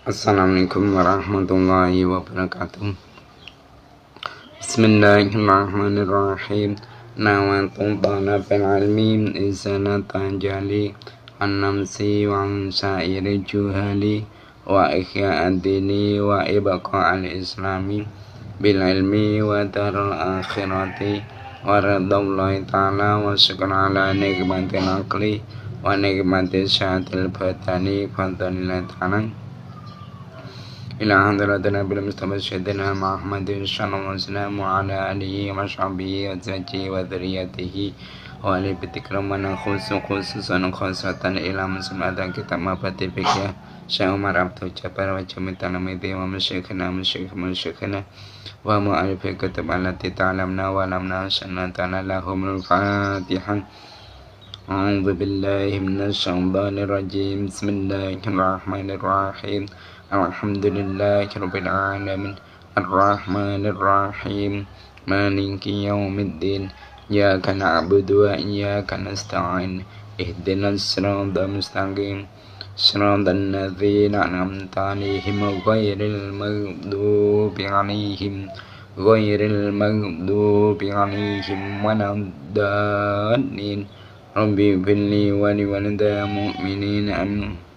Assalamualaikum warahmatullahi wabarakatuh. Bismillahirrahmanirrahim. Nawaitu talabal ilmi izanatan jali an-namsi wa sa'iri juhali wa ihya'ad dini wa ibqa'al islami bil ilmi wa darul akhirati wa ridallahi ta'ala wa syukur ala nikmatil aqli wa nikmatil syahatil batani fadlillahi ta'ala ila hadratina bil mustafa sayyidina Muhammadin sallallahu alaihi wasallam wa ala alihi wa sahbihi wa zawjihi wa dzurriyyatihi wa ali bitikramana khususan khasatan ila muslimadan kitab mabati fikih Syekh Umar Abdul Jabbar wa jami'an amidi wa masyikhina wa mu'alif kitab allati ta'lamna wa lamna sanatana lahumul fatihah. A'udzu billahi minasy syaithanir rajim. Bismillahirrahmanirrahim. Alhamdulillahi rabbil alamin arrahmanir rahim maliki yaumiddin iyyaka na'budu wa iyyaka nasta'in ihdinas siratal mustaqim siratal ladzina an'amta 'alaihim ghairil maghdubi 'alaihim waladdallin. Rabbi ighfirli wa li walidayya mu'minina amin.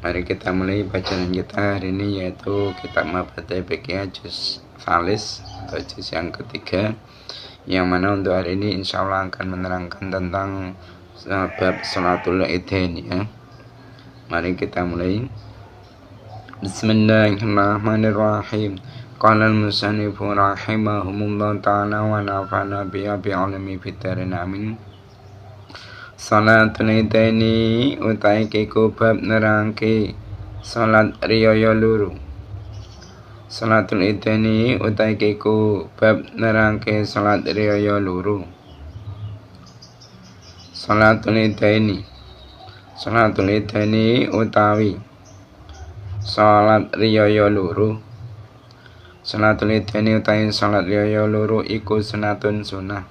Mari kita mulai bacaan kita hari ini, yaitu kitab Mabadi Fikih juz Salis atau juz yang ketiga, yang mana untuk hari ini insya Allah akan menerangkan tentang bab Salatul Idain ya. Mari kita mulai. Bismillahirrahmanirrahim. Qala al-musannifu rahimahumullah ta'ala wa nafa'ana bihi bi'ilmi fid darin amin. Salatul Idaini utai kiku bab nerangke salat riyaya loro. Salatul Idaini utai kiku bab nerangke salat riyaya loro. Salatul Idaini utawi salat riyaya loro. Salatul Idaini utawi salat riyaya loro iku sunatun sunah.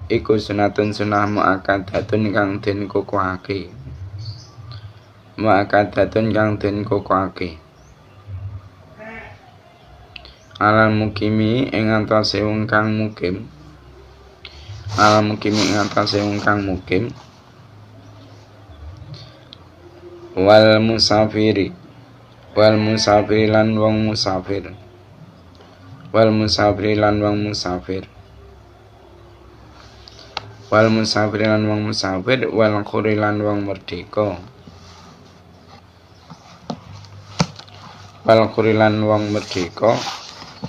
Iku sunatun sunah mu'akkadatun kang den kokohake. Mu'akkadatun kang den kokohake. Alal mukimi ing atase wong kang mukim. Alal mukimi ing atase wong kang mukim. Wal musafiri lan wong musafir. Wal musafiri lan wong musafir. Wal musafir lan wong musafir, wal khuri lan wong merdeka. Wal khuri lan wong merdeka,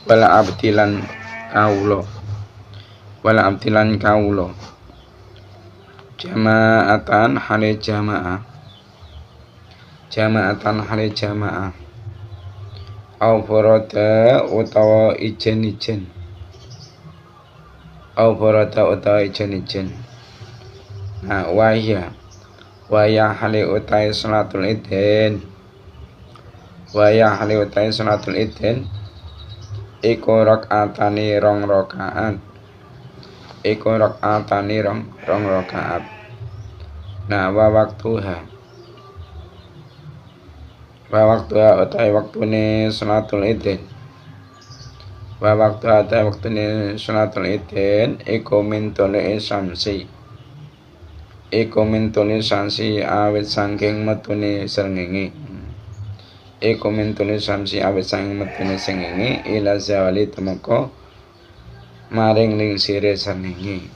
wal abdi lan kawula. Wal abdi lan kawula. Jama'atan hale jamaah. Jama'atan hale jamaah. Au farada utawa ijen-ijen. Au farada utawa ijen-ijen. Nah, waya hale utai salatul idain. Waya hale utai salatul idain iku rakaatane rong rakaat. Iku rakaatane rong rakaat. Nah, wa waktuha utai waktune salatul idain. Wa waktuha utai waktune salatul idain iku min tulu'i syamsi. Iku min tulu'i syamsi awit saking metune srengenge. Iku min tulu'i syamsi awit saking metune srengenge ila zawali temeka maring lingsire srengenge.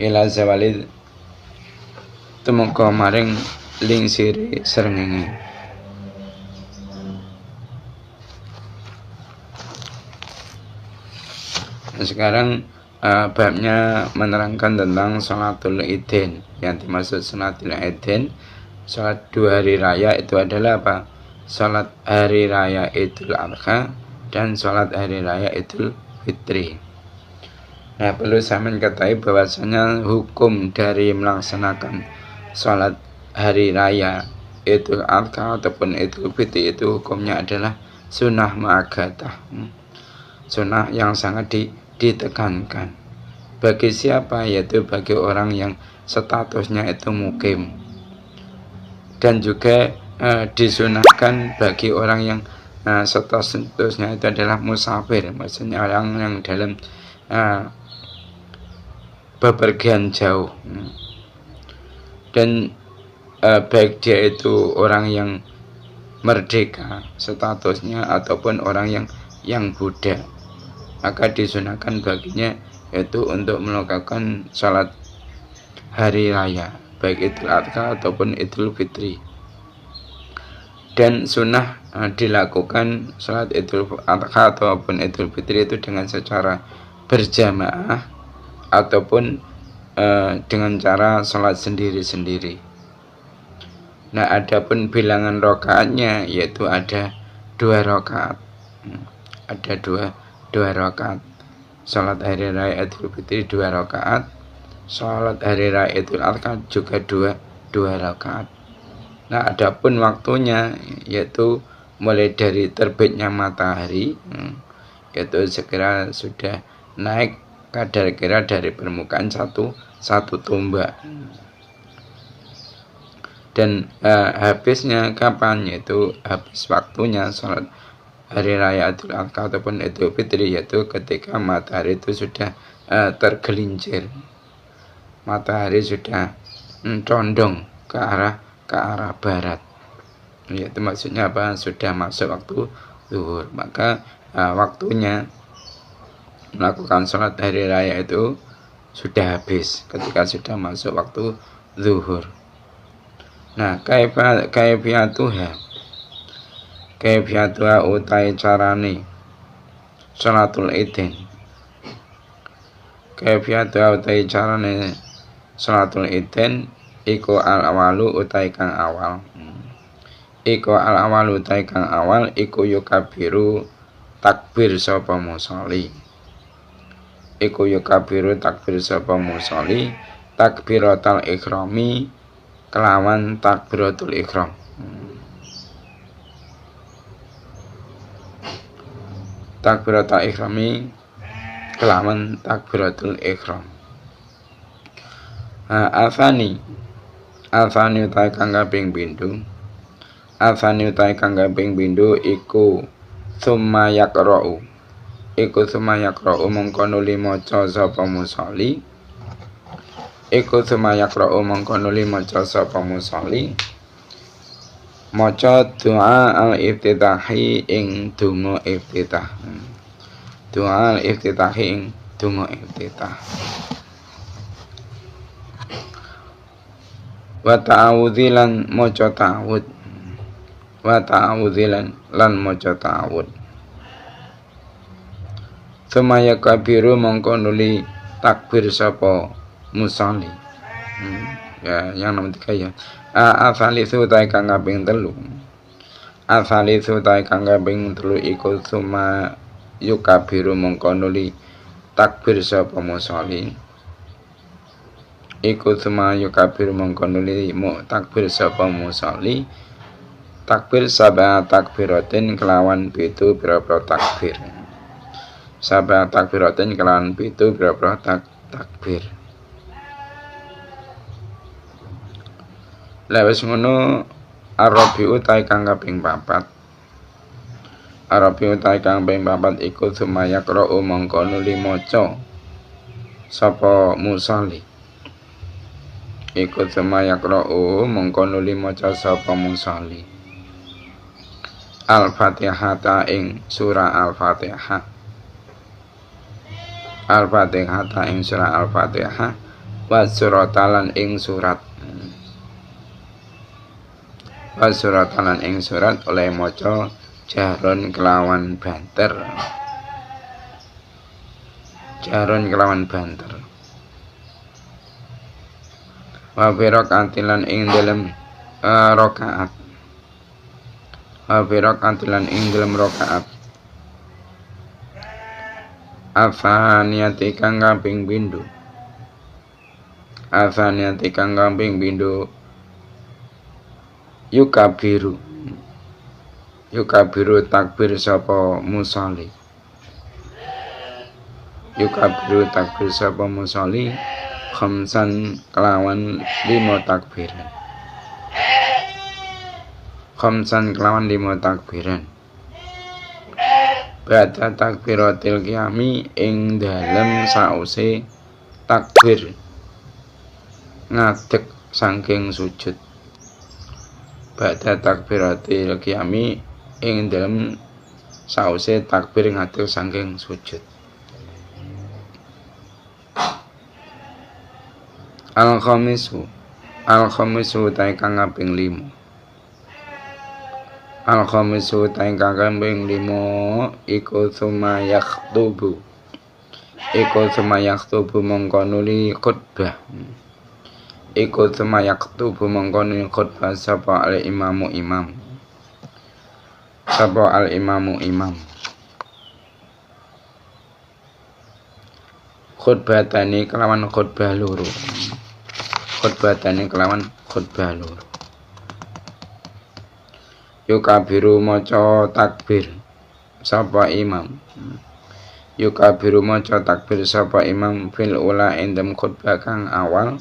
Ila zawali temeka maring lingsire srengenge. Sekarang babnya menerangkan tentang Salatul Idain. Yang dimaksud Salatul Idain, salat 2 hari raya itu adalah apa? Salat hari raya Idul Adha dan salat hari raya Idul Fitri. Nah, perlu saya mengetahui bahwasanya hukum dari melaksanakan salat hari raya Idul Adha ataupun Idul Fitri itu hukumnya adalah sunnah mu'akkadah. Sunnah yang sangat ditekankan. Bagi siapa? Yaitu bagi orang yang statusnya itu mukim. dan juga disunahkan bagi orang yang statusnya itu adalah musafir, maksudnya orang yang dalam bepergian jauh, dan baik dia itu orang yang merdeka statusnya ataupun orang yang budak, maka disunahkan baginya yaitu untuk melakukan salat hari raya, baik Idul Adha ataupun Idul Fitri. Dan sunnah dilakukan salat Idul Adha ataupun Idul Fitri itu dengan secara berjamaah ataupun dengan cara salat sendiri-sendiri. Nah, adapun bilangan rakaatnya yaitu ada 2 rakaat. Ada dua rakaat. Salat hari raya Idul Fitri 2 rakaat. Salat hari raya Idul Adha juga 2 rakaat. Nah, adapun waktunya yaitu mulai dari terbitnya matahari, yaitu sekira sudah naik kadar kira dari permukaan satu tombak. Dan habisnya kapan, yaitu habis waktunya salat hari raya Idul Adha ataupun Idul Fitri, yaitu ketika matahari itu sudah tergelincir, matahari sudah condong ke arah barat, yaitu maksudnya apa, sudah masuk waktu zuhur, maka waktunya melakukan sholat hari raya itu sudah habis ketika sudah masuk waktu zuhur. Nah, kaifiyatuha utai carane sholatul idin. Kaifiyatuha utai carane sholatul idin iku al-awalu utai kang awal. Iku al-awalu utai kang awal iku yukabiru takbir sapa musolli. Iku yukabiru takbir sapa musolli takbiratul ikhrami kelawan takbiratul ikhram. Takbiratul ikhrami kelawan takbiratul ikhram. Alfani utai kang kaping pindho. Alfani utai kang kaping pindho iku summa yaqra'u. Iku summa yaqra'u mongko nuli maca sapa musolli. Iku summa yaqra'u mongko nuli maca sapa musolli. Maca doa al-iftitahi ing donga iftitah. Doa al-iftitahi ing donga iftitah. Wa ta'awudzi lan maca ta'awud. Wa ta'awudzi lan maca ta'awud. Sumaya kabiru mongko nuli takbir sapa musolli. Ya, yang nomor 3 ya. Asalisu ta kang kaping 3. Asalisu ta kang kaping 3 iku suma yukabiru mongko nuli takbir sapa musolli. Iku suma yukabiru mongko nuli takbir sapa musolli. Takbir sab'a takbiratin kelawan 7 pira-pira takbir. Sab'a takbiratin kelawan 7 pira-pira takbir. Lah wis ngono Arabiu ta kang kaping 4. Arabiu ta kang kaping 4 iku sumaya qra'u mongko nuli maca sapa musolli. Iku sumaya qra'u mongko nuli maca sapa musolli. Al-Fatihah ta ing surah Al-Fatihah. Al-Fatihah ta ing surah Al-Fatihah wa suratalan ing surat. Wa suratalan ing surat oleh maca jaron kelawan banter. Jaron kelawan banter. Wa biraqatilan ing dalem rakaat. Wa biraqatilan ing dalem rakaat. Afaniyati kang kaping pindho. Afaniyati kang kaping pindho yukabiru takbir sapa musolli. Yukabiru takbir sapa musolli khamsan kelawan 5 takbiran. khamsan kelawan 5 takbiran. Ba'da takbiratil qiyami ing dalem sause takbir ngadeg saking sujud. Ba'da takbiratil qiyami ing dalem sause takbir ngadeg saking sujud. Al-khamisu ta'i kang kaping 5. Al-khamisu ta'i kang kaping 5 iku sumayaktubu mongko nuli khutbah. Sapa al-imamu imam. Khutbatani kelawan khutbah loro. Yukabiru maca takbir sapa imam. Fil ula endem khutbah kang awal.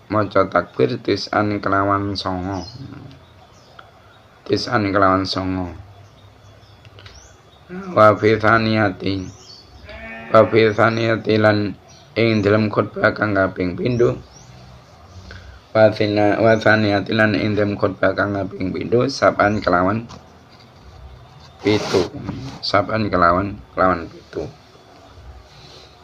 Maca takbir tis'an kelawan songo. Wa fi thaniyati lan ing dalam khutbah kang kaping pindho. Wa thaniyati lan ing dalam khutbah kang kaping pindho saban kelawan pitu.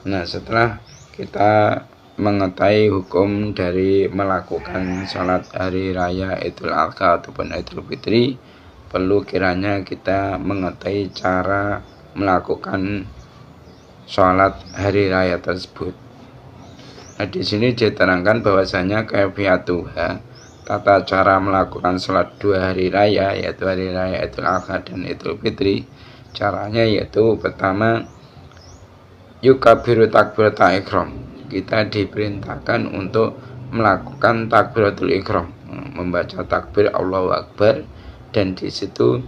Nah, setelah kita mengetahui hukum dari melakukan salat hari raya Idul Adha ataupun Idul Fitri, perlu kiranya kita mengetahui cara melakukan salat hari raya tersebut. Nah, di sini diterangkan bahwasanya kaifiyatuha, tata cara melakukan salat 2 hari raya, yaitu hari raya Idul Adha dan Idul Fitri. Caranya yaitu pertama, yukabiru takbiratul ihram. Kita diperintahkan untuk melakukan takbiratul ihram, membaca takbir Allahu Akbar, dan di situ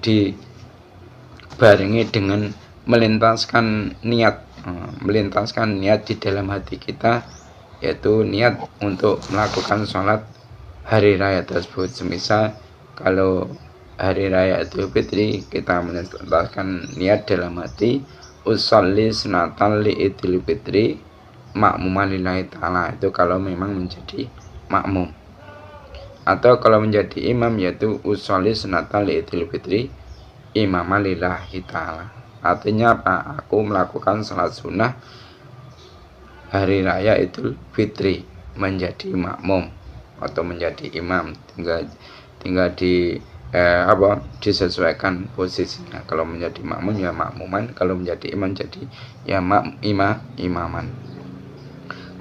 dibarengi dengan melintaskan niat di dalam hati kita, yaitu niat untuk melakukan sholat hari raya tersebut. Semisal kalau hari raya Idul Fitri, kita melintaskan niat dalam hati, usolli sunatan li Idul Fitri makmuman lillahi ta'ala, itu kalau memang menjadi makmum. Atau kalau menjadi imam, yaitu usolli sunatan li Idul Fitri imaman lillahi ta'ala. Artinya apa? Aku melakukan salat sunnah hari raya Idul Fitri menjadi makmum atau menjadi imam, tinggal disesuaikan posisinya. Kalau menjadi makmum ya makmuman, kalau menjadi imam jadi ya imaman.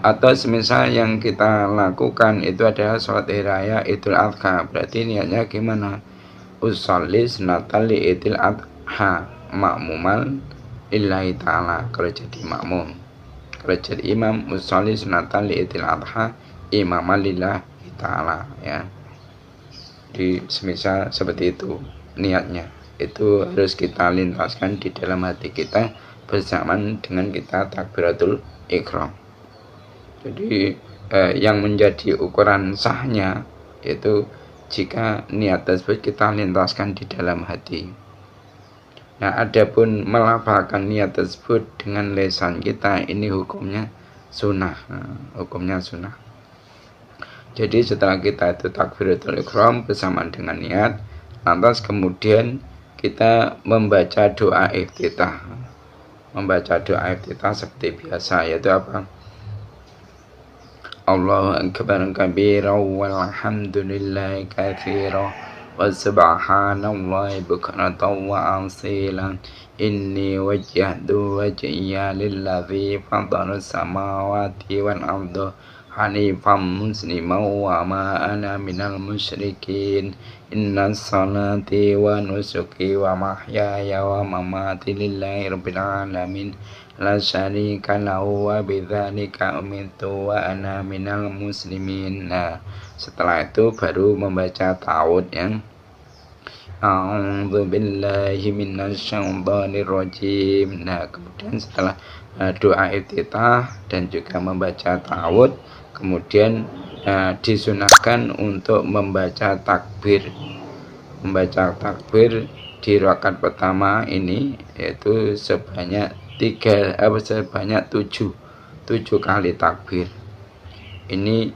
Atau semisal yang kita lakukan itu adalah sholat hari raya Idul Adha, berarti niatnya gimana? Usolli sunatan li Idul Adha makmuman lillahi ta'ala kalau jadi makmum. Kalau jadi imam, usolli sunatan li Idul Adha imaman lillahi ta'ala, ya. Di semisal seperti itu niatnya, itu harus kita lintaskan di dalam hati kita bersamaan dengan kita takbiratul ihram. Jadi yang menjadi ukuran sahnya yaitu jika niat tersebut kita lintaskan di dalam hati. Nah, adapun melafalkan niat tersebut dengan lisan kita, ini hukumnya sunnah. Jadi setelah kita itu takbiratul ihram bersamaan dengan niat, lantas kemudian kita membaca doa iftitah. Seperti biasa, yaitu apa? Allahu akbar kabira walhamdulillahi katsira wa subhanallahi bukratan wa asila. Inni wajjahtu wajhiya lillazi fatara samawati wal arda hanifan musliman wa ma ana minal musyrikin. Inna salati wa nusuki wa mahyaya wa mamati lillahi rabbil alamin la syarika lahu wa bidzalika umirtu wa ana minal muslimin. Nah, setelah itu baru membaca ta'awudz yang a'udzu billahi minasyaitonir rajim. Nah, kemudian setelah doa iftitah dan juga membaca ta'awudz, kemudian disunahkan untuk membaca takbir. Membaca takbir di rakaat pertama ini yaitu sebanyak 7 kali takbir. Ini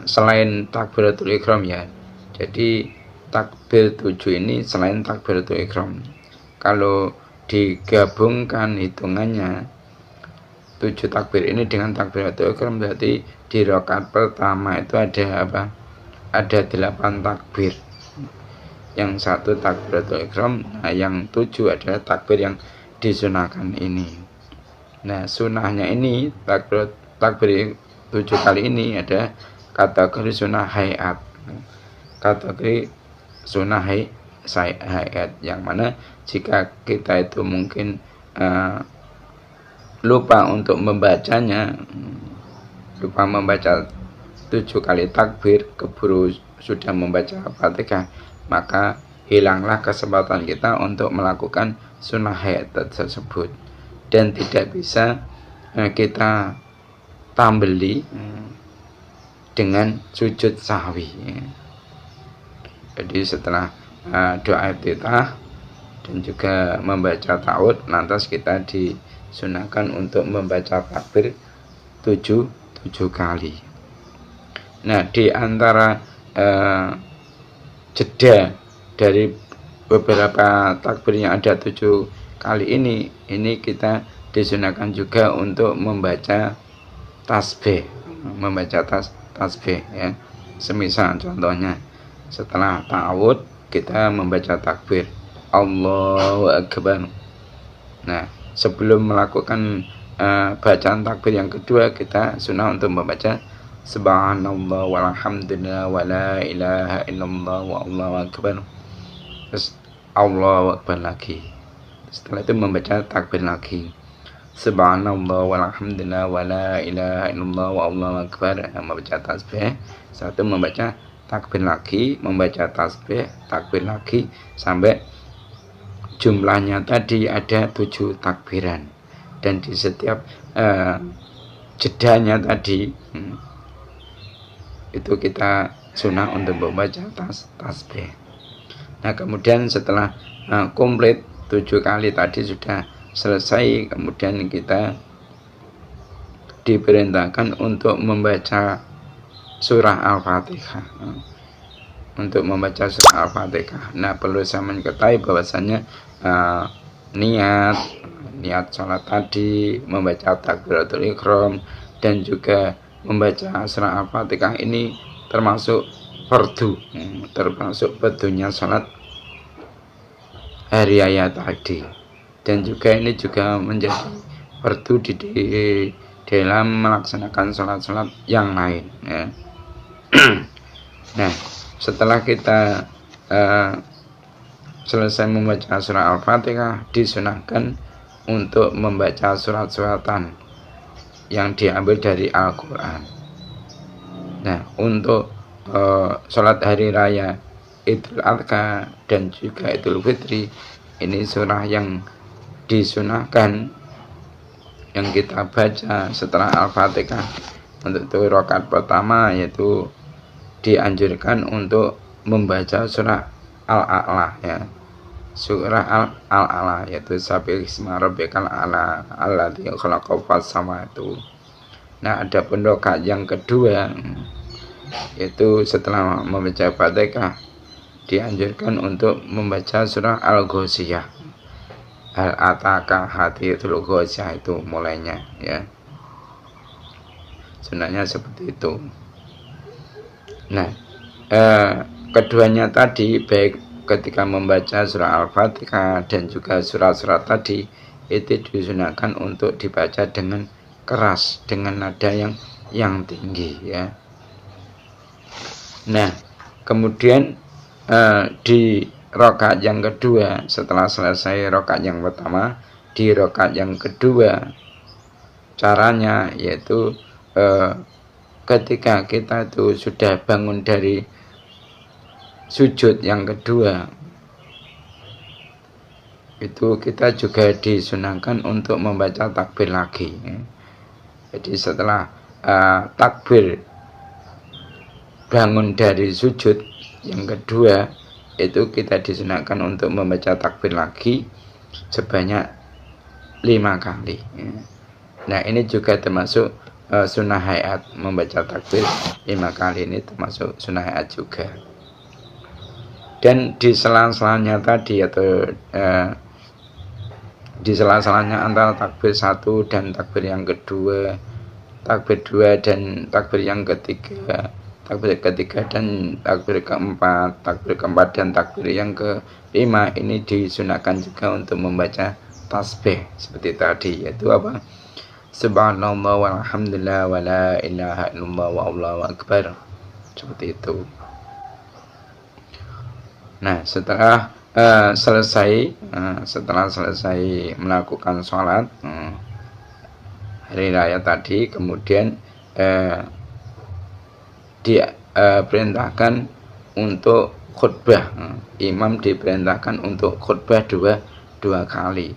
selain takbiratul ihram ya. Jadi takbir 7 ini selain takbiratul ihram. Kalau digabungkan hitungannya 7 takbir ini dengan takbiratul ihram, berarti di rakaat pertama itu ada apa? Ada 8 takbir. Yang 1 takbiratul ihram, nah yang 7 adalah takbir yang disunahkan ini. Nah, sunahnya ini takbir 7 kali ini ada kategori sunnah hayat. Kategori sunnah hayat yang mana jika kita itu mungkin lupa untuk membacanya, lupa membaca 7 kali takbir, keburu sudah membaca Fatihah, maka hilanglah kesempatan kita untuk melakukan sunnah hayat tersebut, dan tidak bisa kita tambeli dengan sujud sahwi. Jadi setelah doa iftitah dan juga membaca ta'awudz, lantas kita disunahkan untuk membaca takbir 7 kali. Nah, di antara jeda dari beberapa takbir yang ada 7 kali ini kita disunahkan juga untuk membaca tasbih, tasbih ya. Semisal contohnya setelah ta'awudz kita membaca takbir Allahu Akbar. Nah, sebelum melakukan bacaan takbir yang kedua, kita sunnah untuk membaca subhanallah walhamdulillah wala ilaha illallah wa Allahu Akbar. Terus Allahu Akbar lagi. Setelah itu membaca takbir lagi. Subhanallah walhamdulillah wala ilaha illallah wa Allahu Akbar. Membaca tasbih. Setelah itu membaca takbir lagi, membaca tasbih, takbir lagi, sampai jumlahnya tadi ada 7 takbiran. Dan di setiap jedanya tadi itu kita sunnah untuk membaca tasbih. Nah, kemudian setelah komplit 7 kali tadi sudah selesai, kemudian kita diperintahkan untuk membaca surah Al-Fatihah. Untuk membaca surah Al-Fatihah. Nah, perlu saya mengetahui bahwasanya niat sholat tadi, membaca takbiratul ihram, dan juga membaca surah Al-Fatihah ini termasuk fardu, termasuk fardunya sholat hari raya tadi, dan juga ini juga menjadi fardu di dalam melaksanakan sholat-sholat yang lain ya. Nah, setelah kita selesai membaca surah Al-Fatihah, disunahkan untuk membaca surat-suratan yang diambil dari Al-Quran. Nah, untuk sholat hari raya Idul Adha dan juga Idul Fitri, ini surah yang disunahkan yang kita baca setelah Al-Fatihah. Untuk rakaat pertama yaitu dianjurkan untuk membaca surah Al-A'la ya. Surah Al-A'la yaitu Sabbihi isma rabbikal a'la alladzi khalaqa fasawwatu. Nah, ada rakaat yang kedua yaitu setelah membaca Fatihah dianjurkan untuk membaca surah Al-Ghasyiyah. Hal ataka hadithul ghasyiyah, itu mulainya ya. Sunahnya seperti itu. Nah, keduanya tadi, baik ketika membaca surah Al-Fatihah dan juga surat-surat tadi, itu disunahkan untuk dibaca dengan keras, dengan nada yang tinggi ya. Nah, kemudian di rakaat yang kedua, setelah selesai rakaat yang pertama, di rakaat yang kedua caranya yaitu ketika kita itu sudah bangun dari sujud yang kedua, itu kita juga disunahkan untuk membaca takbir lagi. Jadi setelah takbir bangun dari sujud yang kedua itu kita disunahkan untuk membaca takbir lagi sebanyak 5 kali. Nah ini juga termasuk sunnah hayat, membaca takbir 5 kali ini termasuk sunnah hayat juga. Dan di sela-selanya tadi atau di sela-selanya antara takbir 1 dan takbir yang kedua, takbir 2 dan takbir yang ketiga, takbir ketiga dan takbir keempat, takbir keempat dan takbir yang kelima ini disunahkan juga untuk membaca tasbih seperti tadi, yaitu apa? Subhanallah walhamdulillah wa la ilaha illallah wa allahu akbar, seperti itu. Nah setelah selesai melakukan sholat hari raya tadi, kemudian diperintahkan untuk khutbah. Imam diperintahkan untuk khutbah dua kali.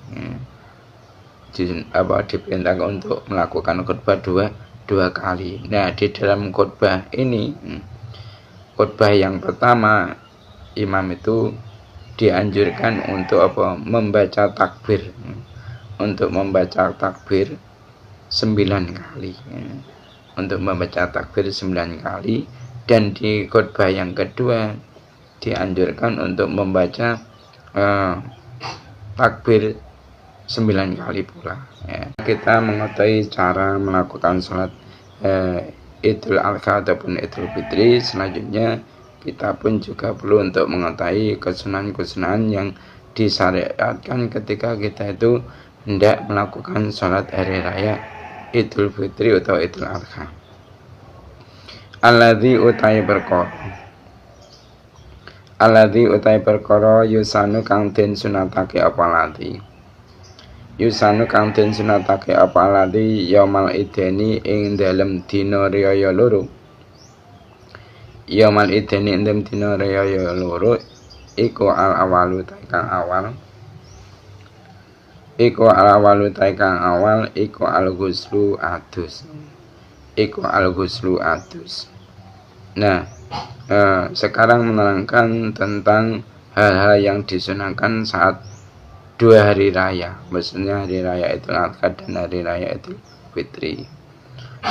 Diperintahkan untuk melakukan khutbah dua kali. Nah di dalam khutbah ini, khutbah yang pertama imam itu dianjurkan untuk membaca takbir, untuk membaca takbir 9 kali, untuk membaca takbir 9 kali. Dan di khutbah yang kedua dianjurkan untuk membaca takbir 9 kali pula. Kita mengetahui cara melakukan sholat Idul Adha ataupun Idul Fitri. Selanjutnya kita pun juga perlu untuk mengetahui kesunahan-kesunahan yang disyariatkan ketika kita itu hendak melakukan sholat hari raya Idul Fitri atau Idul Adha. Alladzi utai perkara yusanu kang den sunatake apa ladzi. Yusanu kang den sunatake apa ladzi yaumal ideni ing dalem dina riyaya loro. Yaumal ideni ing dalem dina riyaya loro iku al-awalu kang awal. Iku al-awalu kang awal iku al-ghuslu adus. Iku al-ghuslu adus. Nah, sekarang menerangkan tentang hal-hal yang disunahkan saat 2 hari raya, maksudnya hari raya Idul Adha dan hari raya Idul Fitri.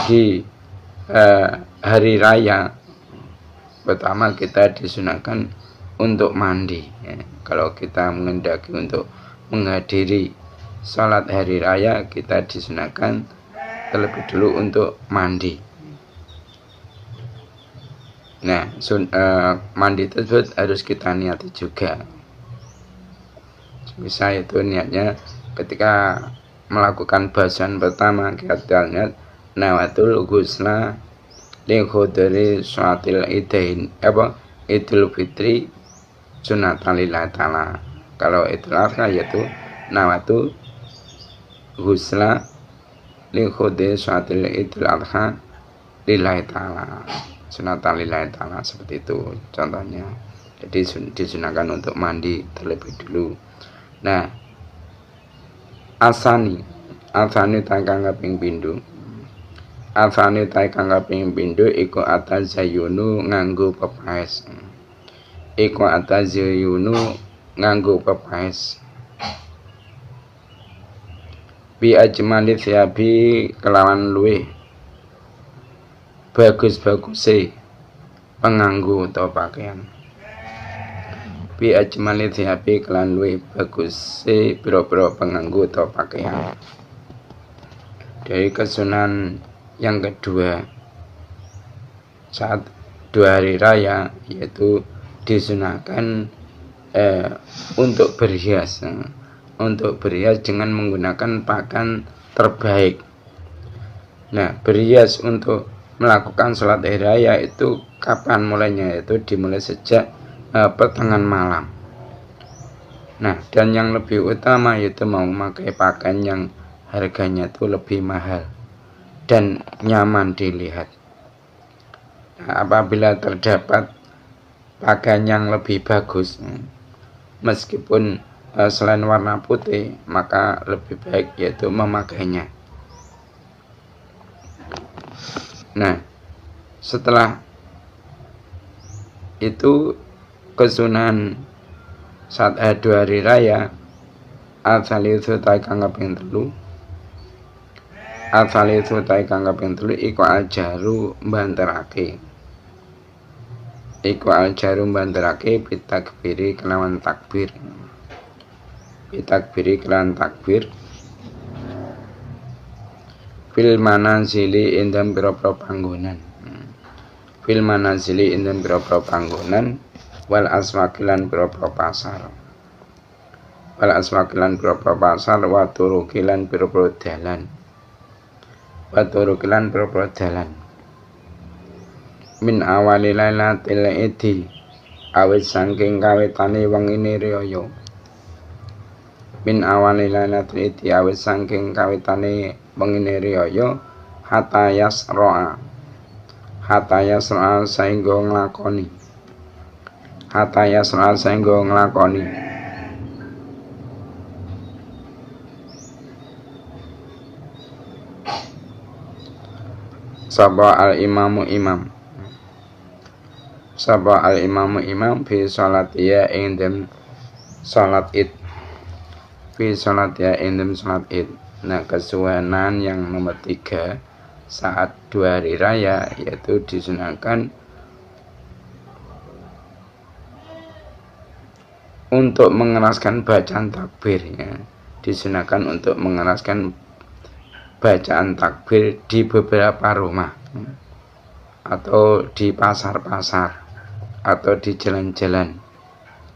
Di hari raya pertama kita disunahkan untuk mandi. Kalau kita menghendaki untuk menghadiri sholat hari raya, kita disunahkan terlebih dulu untuk mandi. Nah, mandi tersebut harus kita niati juga. Misal itu niatnya ketika melakukan bahasan pertama, kita niat nawatul ghusla li khudri sholatil Idul Fitri sunatan lillahi ta'ala. Kalau Idul Adha yaitu nawatul ghusla li khudri sholatil Idul Adha lillahi ta'ala, sunatan lillahi ta'ala, seperti itu contohnya. Jadi disunahkan untuk mandi terlebih dulu. Nah, asani takang kaping pindho. Asani takang kaping pindho iku atazayunu nganggo pepaes. Iku atazayunu nganggo pepaes. Bi ajmali siabi kelawan luweh bagus-baguse penganggo atau pakaian. Bi ajmali thiabi kelan luwih baguse pira-pira penganggo atau pakaian. Dari kesunahan yang kedua saat 2 hari raya, yaitu disunahkan untuk berhias dengan menggunakan pakaian terbaik. Nah, berhias untuk melakukan sholat hari raya itu kapan mulainya? Itu dimulai sejak pertengahan malam. Nah, dan yang lebih utama yaitu mau memakai pakaian yang harganya itu lebih mahal dan nyaman dilihat. Nah, apabila terdapat pakaian yang lebih bagus, meskipun selain warna putih, maka lebih baik yaitu memakainya. Nah, setelah itu kesunahan saat dua hari raya asali itu tai kang kaping 3 asali itu tai kang kaping 3 iku aljaru mbanterake bitakbiri kelawan takbir fil manazili indam pira-pira panggonan wal aswakilan pira-pira pasar wa turukilan pira-pira dalan min awali lailatul idi awit saking kawitane wengine riyaya hatta yasra saengga nglakoni sapa al imamu imam fi salat ya ing dem salat id Nah, kesunahan yang nomor 3 saat 2 hari raya yaitu disunahkan untuk mengeraskan bacaan takbir ya. Di beberapa rumah atau di pasar-pasar atau di jalan-jalan.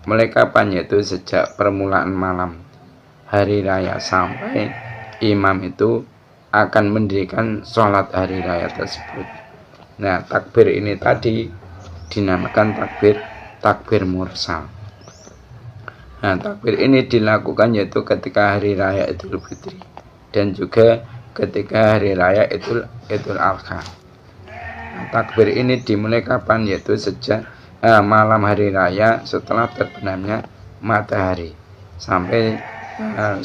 Mulai kapan? Yaitu sejak permulaan malam hari raya sampai imam itu akan mendirikan sholat hari raya tersebut. Nah, takbir ini tadi dinamakan takbir mursal. Nah, takbir ini dilakukan yaitu ketika hari raya Idul Fitri dan juga ketika hari raya Idul Adha. Nah, takbir ini dimulai kapan? Yaitu sejak malam hari raya setelah terbenamnya matahari sampai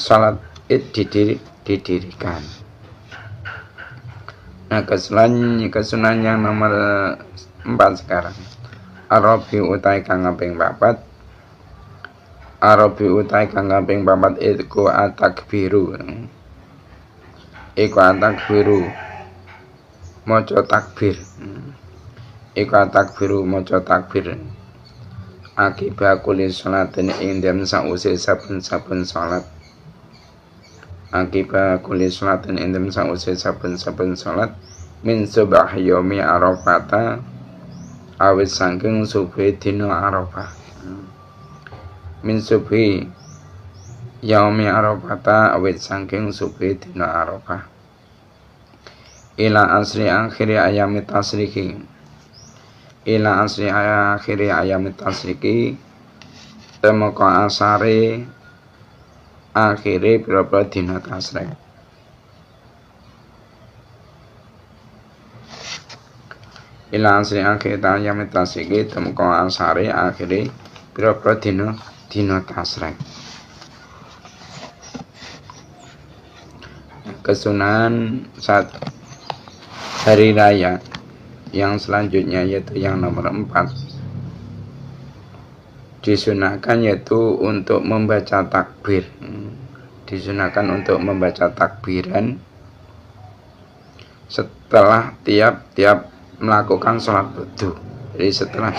sholat id didirikan. Nah, kesunahan yang nomor 4 sekarang. Arabi utai kang kaping 4 iku atakbiru maca takbir akibat kulis sholatin ing dalem sause saben-saben salat min subah yaumi arafata awit saking subuh dina arafah ila asri akhiri ayami tasriki temoko asare akhire pira-pira dina tasrik. Ila asri akhir ayami tasriki temoko asare akhire pira-pira dina tasrik. Kesunahan saat hari raya yang selanjutnya yaitu yang nomor 4 disunahkan yaitu untuk membaca takbir. Takbiran setelah tiap melakukan sholat wudu. Jadi setelah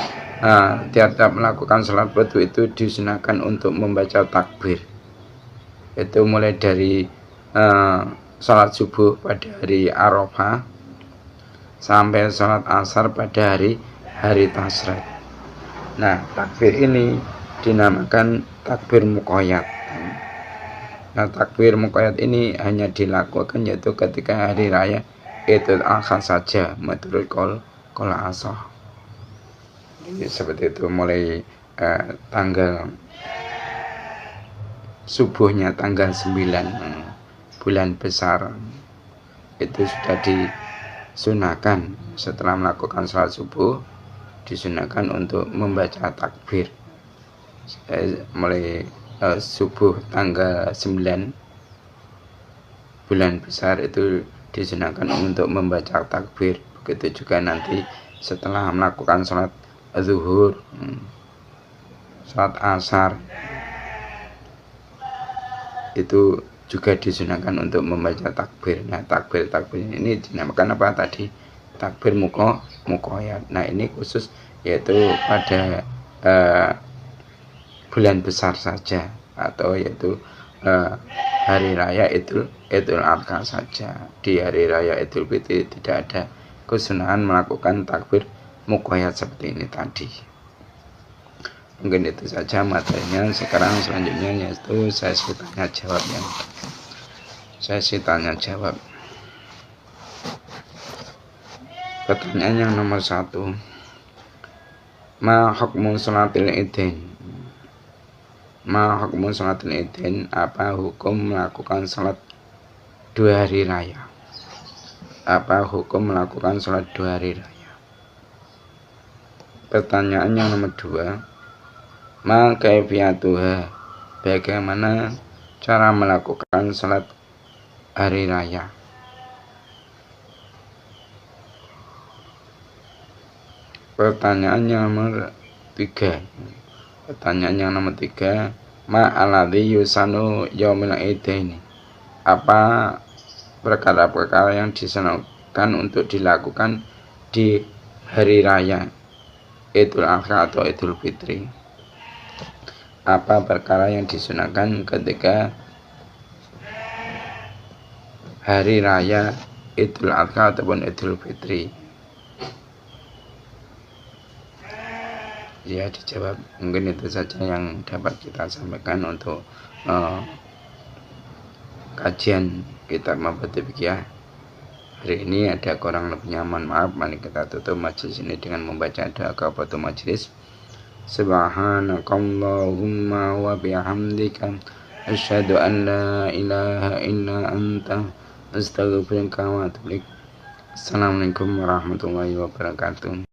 tiap melakukan sholat wudu itu disunahkan untuk membaca takbir. Itu mulai dari sholat subuh pada hari Arafah sampai sholat asar pada hari Tasyrik. Nah, takbir ini dinamakan takbir muqayyad. Nah, takbir muqayyad ini hanya dilakukan yaitu ketika hari raya Idul Adha saja menurut qaul ashah. Jadi seperti itu mulai tanggal subuhnya tanggal 9 bulan besar itu sudah disunahkan setelah melakukan sholat subuh disunahkan untuk membaca takbir mulai subuh tanggal 9 bulan besar itu disunahkan untuk membaca takbir. Begitu juga nanti setelah melakukan sholat zuhur, salat asar itu juga disunahkan untuk membaca takbir. Nah, takbir ini dinamakan apa tadi? Takbir mukoyat. Nah, ini khusus yaitu pada bulan besar saja, atau yaitu hari raya Idul Adha saja. Di hari raya Idul Fitri tidak ada kesunahan melakukan takbir mukoyat seperti ini tadi. Mungkin itu saja materinya. Sekarang selanjutnya yaitu sesi tanya jawab yang sesi tanya jawab. Pertanyaan yang nomor 1, ma hukmu sholatil idain? Ma hukmu sholatil idain? Apa hukum melakukan sholat 2 hari raya? Apa hukum melakukan sholat 2 hari raya? Pertanyaan yang nomor 2, ma kaifiyatuha? Bagaimana cara melakukan sholat hari raya? Pertanyaan yang nomor 3. Pertanyaan yang nomor 3, ma alladhi yusanu yaumil idaini? Apa perkara-perkara yang disunahkan untuk dilakukan di hari raya Idul Adha atau Idul Fitri? Apa perkara yang disunahkan ketika hari raya Idul Adha ataupun Idul Fitri? Ya, dijawab. Mungkin itu saja yang dapat kita sampaikan untuk kajian kitab Mafatihul Fiqh. Hari ini ada kurang lebihnya, mohon maaf. Mari kita tutup majelis ini dengan membaca doa kafaratul majelis. Subhanakallahumma wa bihamdika asyhadu an la ilaha illa anta astaghfiruka wa atubu ilaik. Assalamualaikum warahmatullahi wabarakatuh.